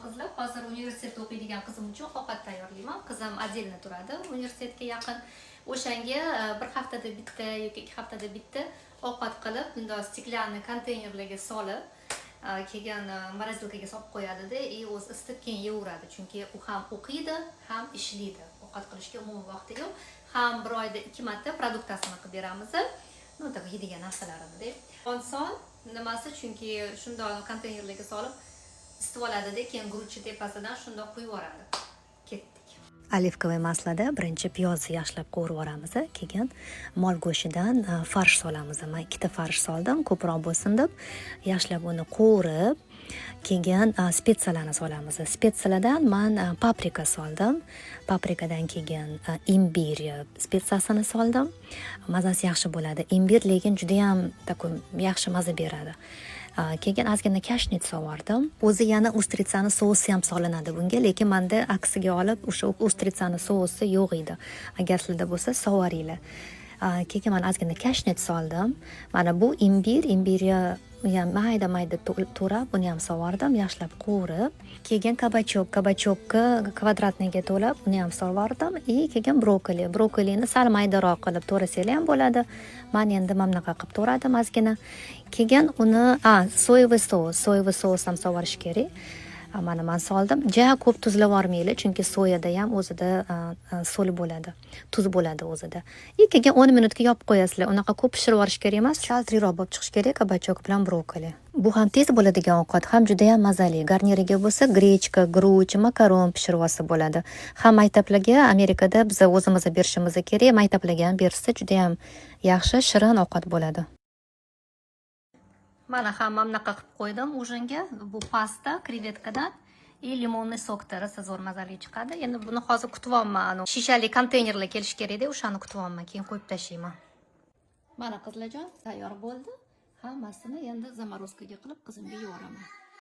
qizlar, hozir universitetda o'qiydigan qizim uchun ovqat tayyorlayman. Qizim отдельно turadi, universitetga yaqin. O'shanga bir haftada bitta yoki 2 haftada bitta ovqat qilib, bunday stiklanli konteynerlarga solib, keyin morozilkaga solib qo'yadi-da, o'zi isitib keyin yeyveradi. Chunki u ham o'qiydi, ham ishlaydi. Ovqat qilishga umuman vaqti yo'q. Ham bir oyda 2 marta produktasini qilib beramiz. No, tak yeydigan narsalarini-da. Oson nimasi? Chunki shunday konteynerlarga solib isitib oladi-da, keyin guruchni tepasidan shunday quyib yuboradi. Ketdik. Olivkovoy maslada birinchi piyozni yaxshilab qovurib olamiz, keyin mol go'shtidan farsh solamiz. Men 2 ta farsh soldim, ko'proq bo'lsin deb. Yaxshilab uni qovurib, keyin spetsiyalarni solamiz. Spetsiyalardan men paprika soldim. Paprikadan keyin imbir spetsiyasini soldim. Mazasi yaxshi bo'ladi. Imbir lekin juda ham yaxshi maza beradi. Keyin ozgina kashnit sovardim. O'zi yana ustritsani sousi ham solinadi bunga, lekin menda aksiga olib o'sha ustritsani sousi yo'q edi. Agar sizda bo'lsa sovaringlar. Keyin men ozgina kashnit soldim. Mana bu imbirni mayda to'rab uni ham sovardim, yaxshilab qovurib. Keyin kabachokka kvadratniga to'lab uni ham sovardim. Keyin brokolini sal maydaroq qilib to'rasanglar ham bo'ladi. Men endi mana bunaqa qilib to'radim ozgina. Keyin uni soyevый sous ham sovarish kerak. Mana men soldim. Ja ko'p tuzlab yormaylik, chunki soyada ham o'zida sol bo'ladi, tuz bo'ladi o'zida. Keyin 10 minutga yopib qo'yasizlar. Unaqa ko'p pishirib yorish kerak emas, shaltriroq bo'lib chiqish kerak kabachok bilan brokoli. Bu ham tez bo'ladigan ovqat, ham juda ham mazali. Garniriga bo'lsa grechka, guruch, makaron pishirib olsa bo'ladi. Ham maktablarga Amerikada biz o'zimiz berishimiz kerak. Maktablarga ham bersa juda ham yaxshi, shirin ovqat bo'ladi. Mana hamma bunaqa qilib qo'ydim ujinga. Bu pasta krevetkadan limonli sokda rosa zo'r mazali chiqadi. Endi buni hozir kutyapman. Shishali konteynerlar kelish kerak-da, o'shani kutyapman, keyin qo'yib tashlayman. Mana qizlarjon, tayyor bo'ldi. Hammasini endi zamorozkaga qilib qizimga yuboraman.